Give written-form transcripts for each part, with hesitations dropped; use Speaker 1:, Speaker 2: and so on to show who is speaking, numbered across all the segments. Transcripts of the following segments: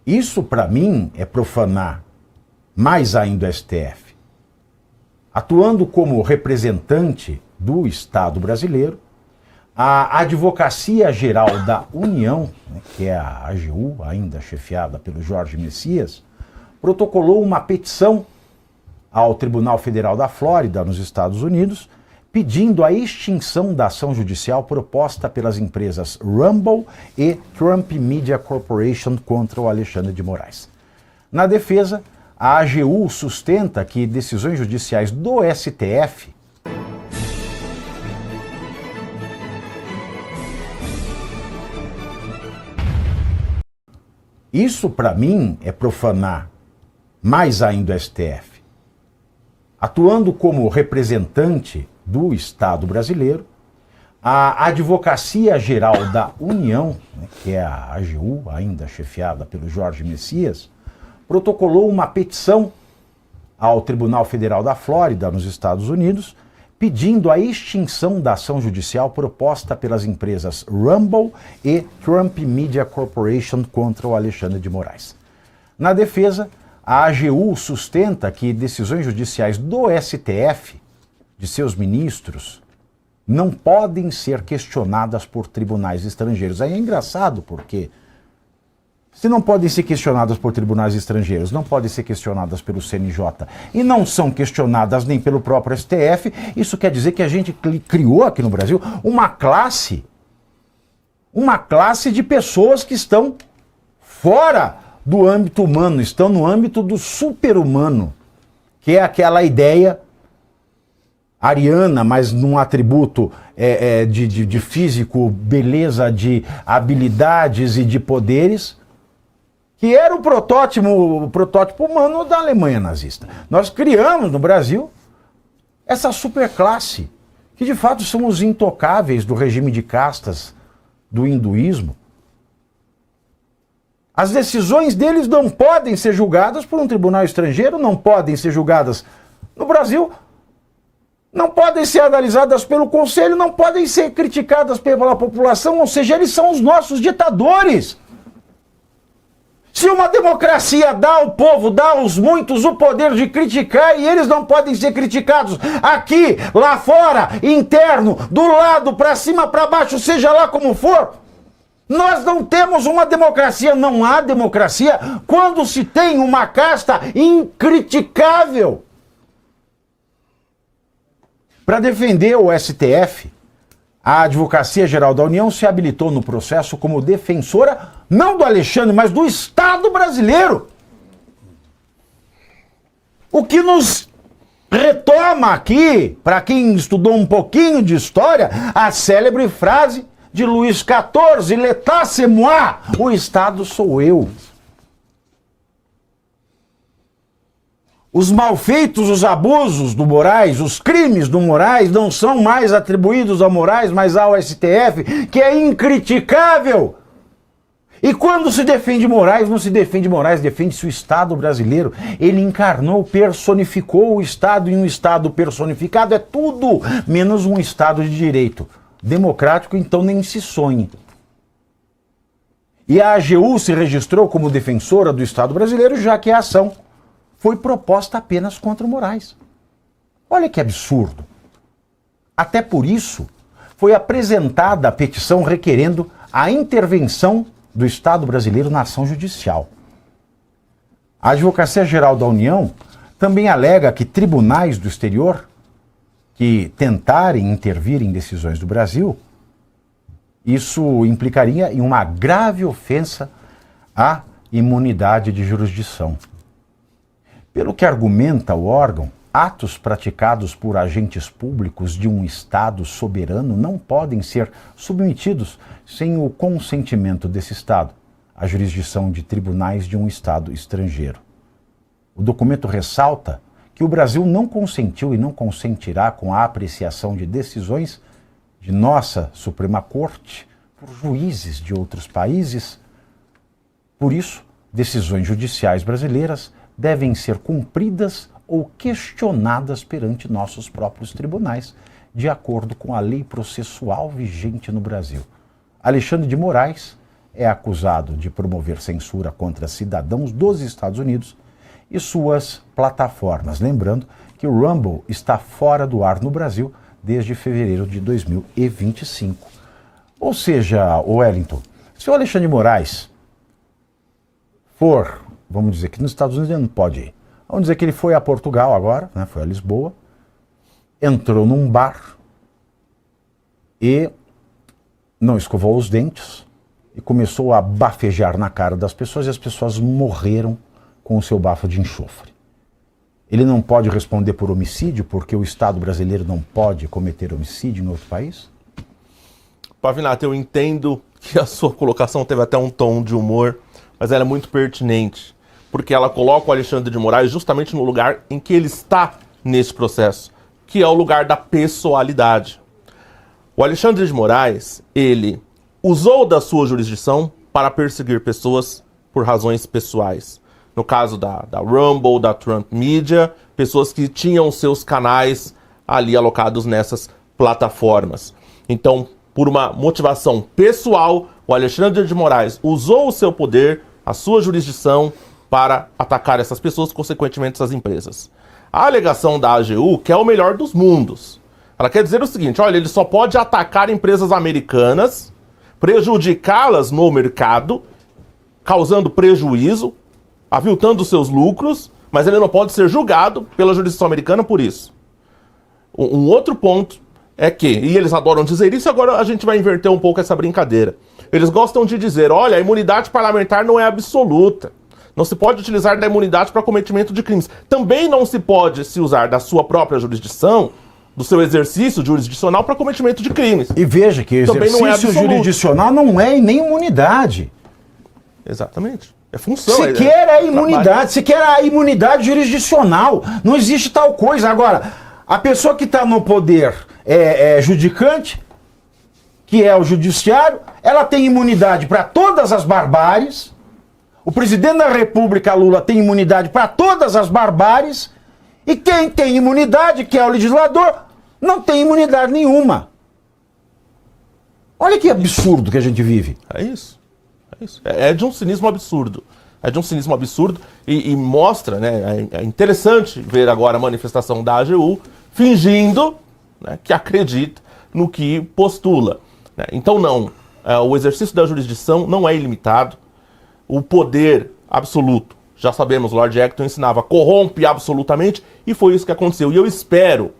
Speaker 1: Isso, para mim, é profanar mais ainda o STF. Atuando como representante do Estado brasileiro, a Advocacia Geral da União, que é a AGU, ainda chefiada pelo Jorge Messias, protocolou uma petição ao Tribunal Federal da Flórida, nos Estados Unidos, pedindo a extinção da ação judicial proposta pelas empresas Rumble e Trump Media Corporation contra o Alexandre de Moraes. Na defesa, a AGU sustenta que decisões judiciais do STF Isso, para mim, é profanar mais ainda o STF. Atuando como representante do Estado brasileiro, a Advocacia Geral da União, que é a AGU, ainda chefiada pelo Jorge Messias, protocolou uma petição ao Tribunal Federal da Flórida, nos Estados Unidos, pedindo a extinção da ação judicial proposta pelas empresas Rumble e Trump Media Corporation contra o Alexandre de Moraes. Na defesa, a AGU sustenta que decisões judiciais do STF, de seus ministros, não podem ser questionadas por tribunais estrangeiros. Aí é engraçado porque, se não podem ser questionadas por tribunais estrangeiros, não podem ser questionadas pelo CNJ e não são questionadas nem pelo próprio STF, isso quer dizer que a gente criou aqui no Brasil uma classe de pessoas que estão fora do âmbito humano, estão no âmbito do super-humano, que é aquela ideia ariana, mas num atributo de físico, beleza, de habilidades e de poderes, que era o protótipo humano da Alemanha nazista. Nós criamos no Brasil essa superclasse, que de fato são os intocáveis do regime de castas do hinduísmo. As decisões deles não podem ser julgadas por um tribunal estrangeiro, não podem ser julgadas no Brasil, não podem ser analisadas pelo Conselho, não podem ser criticadas pela população, ou seja, eles são os nossos ditadores. Se uma democracia dá ao povo, dá aos muitos o poder de criticar e eles não podem ser criticados aqui, lá fora, interno, do lado, para cima, para baixo, seja lá como for, nós não temos uma democracia, não há democracia quando se tem uma casta incriticável. Para defender o STF, a Advocacia Geral da União se habilitou no processo como defensora, não do Alexandre, mas do Estado brasileiro. O que nos retoma aqui, para quem estudou um pouquinho de história, a célebre frase de Luís XIV, l'état c'est moi, o Estado sou eu. Os malfeitos, os abusos do Moraes, os crimes do Moraes não são mais atribuídos ao Moraes, mas ao STF, que é incriticável. E quando se defende Moraes, não se defende Moraes, defende-se o Estado brasileiro. Ele encarnou, personificou o Estado, e um Estado personificado é tudo menos um Estado de direito. Democrático, então, nem se sonhe. E a AGU se registrou como defensora do Estado brasileiro, já que a ação foi proposta apenas contra o Moraes. Olha que absurdo. Até por isso, foi apresentada a petição requerendo a intervenção do Estado brasileiro na ação judicial. A Advocacia Geral da União também alega que tribunais do exterior que tentarem intervir em decisões do Brasil, isso implicaria em uma grave ofensa à imunidade de jurisdição. Pelo que argumenta o órgão, atos praticados por agentes públicos de um Estado soberano não podem ser submetidos sem o consentimento desse Estado à jurisdição de tribunais de um Estado estrangeiro. O documento ressalta que o Brasil não consentiu e não consentirá com a apreciação de decisões de nossa Suprema Corte por juízes de outros países. Por isso, decisões judiciais brasileiras devem ser cumpridas ou questionadas perante nossos próprios tribunais, de acordo com a lei processual vigente no Brasil. Alexandre de Moraes é acusado de promover censura contra cidadãos dos Estados Unidos e suas plataformas. Lembrando que o Rumble está fora do ar no Brasil desde fevereiro de 2025. Ou seja, Wellington, se o Alexandre de Moraes for, vamos dizer que nos Estados Unidos ele não pode ir, vamos dizer que ele foi a Portugal agora, né, foi a Lisboa, entrou num bar e não escovou os dentes e começou a bafejar na cara das pessoas e as pessoas morreram com o seu bafo de enxofre. Ele não pode responder por homicídio porque o Estado brasileiro não pode cometer homicídio em outro país?
Speaker 2: Pavinato, eu entendo que a sua colocação teve até um tom de humor, mas ela é muito pertinente, porque ela coloca o Alexandre de Moraes justamente no lugar em que ele está nesse processo, que é o lugar da pessoalidade. O Alexandre de Moraes, ele usou da sua jurisdição para perseguir pessoas por razões pessoais. No caso da Rumble, da Trump Media, pessoas que tinham seus canais ali alocados nessas plataformas. Então, por uma motivação pessoal, o Alexandre de Moraes usou o seu poder, a sua jurisdição, para atacar essas pessoas, consequentemente essas empresas. A alegação da AGU quer o melhor dos mundos. Ela quer dizer o seguinte, olha, ele só pode atacar empresas americanas, prejudicá-las no mercado, causando prejuízo, aviltando seus lucros, mas ele não pode ser julgado pela jurisdição americana por isso. Um outro ponto é que, e eles adoram dizer isso, agora a gente vai inverter um pouco essa brincadeira. Eles gostam de dizer, olha, a imunidade parlamentar não é absoluta. Não se pode utilizar da imunidade para cometimento de crimes. Também não se pode se usar da sua própria jurisdição, do seu exercício jurisdicional para cometimento de crimes.
Speaker 1: E veja que exercício jurisdicional não é nem imunidade.
Speaker 2: Exatamente. É função.
Speaker 1: Sequer a imunidade, sequer a imunidade jurisdicional. Não existe tal coisa. Agora, a pessoa que está no poder judicante, que é o judiciário, ela tem imunidade para todas as barbáries. O presidente da República, Lula, tem imunidade para todas as barbáries. E quem tem imunidade, que é o legislador, não tem imunidade nenhuma. Olha que absurdo que a gente vive.
Speaker 2: É isso. É de um cinismo absurdo. É de um cinismo absurdo e mostra, né? É interessante ver agora a manifestação da AGU fingindo, né, que acredita no que postula. Né? Então não, o exercício da jurisdição não é ilimitado. O poder absoluto, já sabemos, Lord Acton ensinava, corrompe absolutamente e foi isso que aconteceu. E eu espero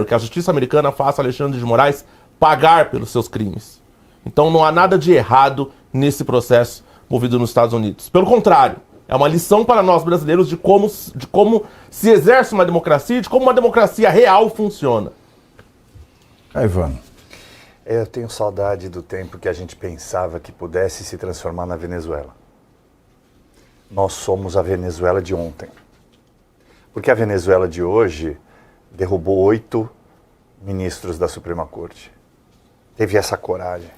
Speaker 2: que a justiça americana faça Alexandre de Moraes pagar pelos seus crimes. Então não há nada de errado nesse processo movido nos Estados Unidos. Pelo contrário, é uma lição para nós brasileiros de como se exerce uma democracia e de como uma democracia real funciona.
Speaker 1: Ivano.
Speaker 3: Eu tenho saudade do tempo que a gente pensava que pudesse se transformar na Venezuela. Nós somos a Venezuela de ontem. Porque a Venezuela de hoje derrubou 8 ministros da Suprema Corte. Teve essa coragem.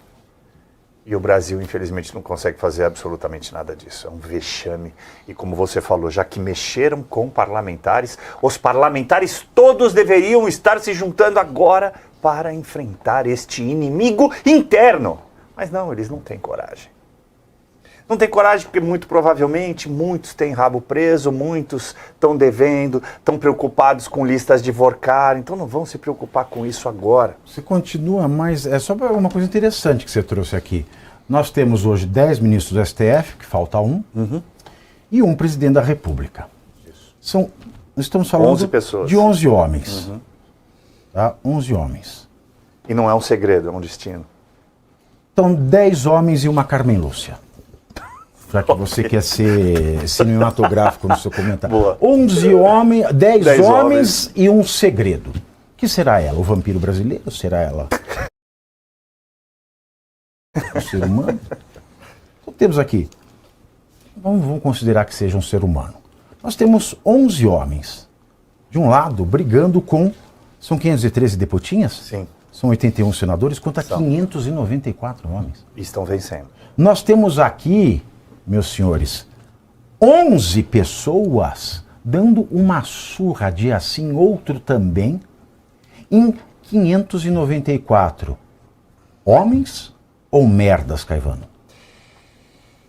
Speaker 3: E o Brasil, infelizmente, não consegue fazer absolutamente nada disso. É um vexame. E como você falou, já que mexeram com parlamentares, os parlamentares todos deveriam estar se juntando agora para enfrentar este inimigo interno. Mas não, eles não têm coragem. Não tem coragem porque muito provavelmente muitos têm rabo preso, muitos estão devendo, estão preocupados com listas de Vorcar, então não vão se preocupar com isso agora.
Speaker 1: Você continua, mas é só uma coisa interessante que você trouxe aqui. Nós temos hoje 10 ministros do STF, que falta um, e um presidente da República. Isso. Nós estamos falando
Speaker 3: 11 pessoas.
Speaker 1: De 11 homens. Tá? 11 homens.
Speaker 3: E não é um segredo, é um destino.
Speaker 1: Então, 10 homens e uma Carmen Lúcia. Já que você quer ser cinematográfico no seu comentário.
Speaker 3: Boa.
Speaker 1: 11 homens, 10 homens e um segredo. Que será ela? O vampiro brasileiro? Será ela um ser humano? Então temos aqui, vamos considerar que seja um ser humano. Nós temos 11 homens, de um lado, brigando com, são 513 deputinhas?
Speaker 3: Sim.
Speaker 1: São 81 senadores contra 594 homens.
Speaker 3: E estão vencendo.
Speaker 1: Nós temos aqui, meus senhores, 11 pessoas dando uma surra de assim, outro também, em 594 homens ou merdas, Caivano?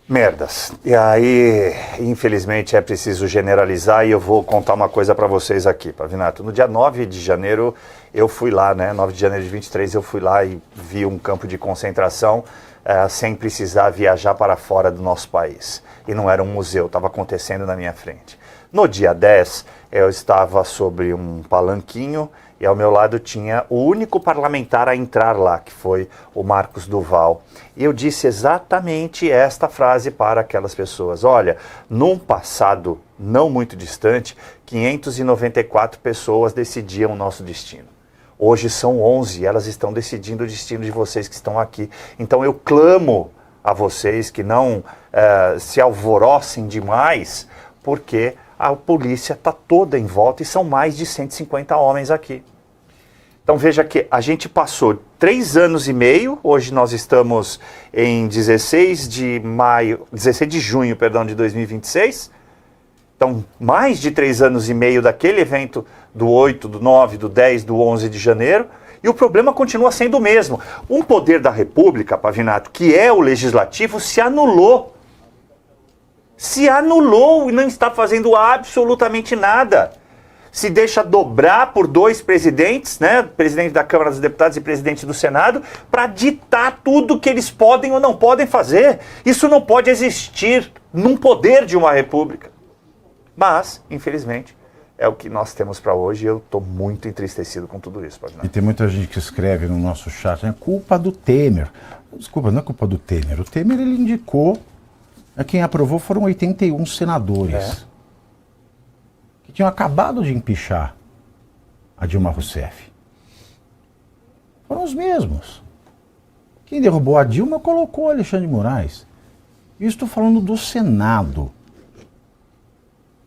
Speaker 3: merdas. E aí, infelizmente, é preciso generalizar e eu vou contar uma coisa para vocês aqui, Pavinato. No dia 9 de janeiro, eu fui lá, né? 9 de janeiro de 23, eu fui lá e vi um campo de concentração sem precisar viajar para fora do nosso país. E não era um museu, estava acontecendo na minha frente. No dia 10, eu estava sobre um palanquinho e ao meu lado tinha o único parlamentar a entrar lá, que foi o Marcos Duval. E eu disse exatamente esta frase para aquelas pessoas. Olha, num passado não muito distante, 594 pessoas decidiam o nosso destino. Hoje são 11 e elas estão decidindo o destino de vocês que estão aqui. Então eu clamo a vocês que não se alvorocem demais, porque a polícia está toda em volta e são mais de 150 homens aqui. Então veja que a gente passou 3 anos e meio, hoje nós estamos em 16 de junho, de 2026. Então mais de 3 anos e meio daquele evento do 8, do 9, do 10, do 11 de janeiro, e o problema continua sendo o mesmo. Um poder da República, Pavinato, que é o legislativo, se anulou. Se anulou e não está fazendo absolutamente nada. Se deixa dobrar por 2 presidentes, né? Presidente da Câmara dos Deputados e presidente do Senado, para ditar tudo que eles podem ou não podem fazer. Isso não pode existir num poder de uma república. Mas, infelizmente, é o que nós temos para hoje e eu estou muito entristecido com tudo isso.
Speaker 1: E tem muita gente que escreve no nosso chat, é culpa do Temer. Desculpa, não é culpa do Temer. O Temer, ele indicou, quem aprovou foram 81 senadores que tinham acabado de empichar a Dilma Rousseff. Foram os mesmos. Quem derrubou a Dilma colocou Alexandre de Moraes. E estou falando do Senado.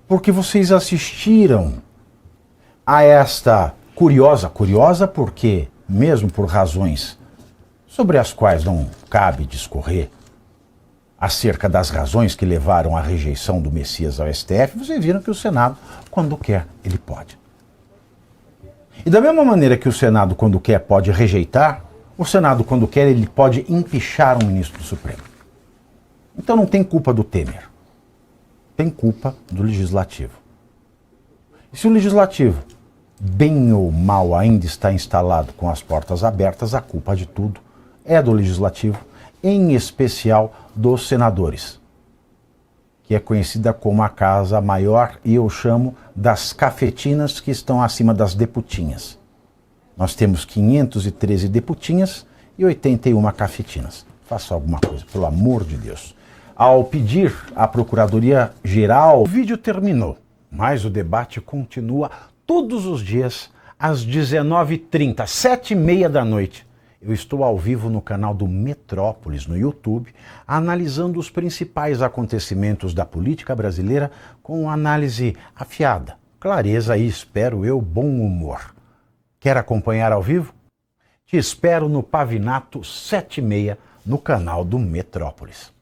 Speaker 1: Porque vocês assistiram a esta curiosa porque, mesmo por razões sobre as quais não cabe discorrer, acerca das razões que levaram à rejeição do Messias ao STF, vocês viram que o Senado, quando quer, ele pode. E da mesma maneira que o Senado, quando quer, pode rejeitar, o Senado, quando quer, ele pode empichar um ministro do Supremo. Então não tem culpa do Temer. Tem culpa do Legislativo. E se o Legislativo, bem ou mal, ainda está instalado com as portas abertas, a culpa de tudo é do Legislativo, em especial dos senadores, que é conhecida como a casa maior, e eu chamo das cafetinas que estão acima das deputinhas. Nós temos 513 deputinhas e 81 cafetinas. Faça alguma coisa, pelo amor de Deus. Ao pedir à Procuradoria-Geral, o vídeo terminou, mas o debate continua todos os dias às 19h30, 7h30 da noite. Eu estou ao vivo no canal do Metrópolis, no YouTube, analisando os principais acontecimentos da política brasileira com análise afiada, clareza e, espero eu, bom humor. Quer acompanhar ao vivo? Te espero no Pavinato 7h30 no canal do Metrópolis.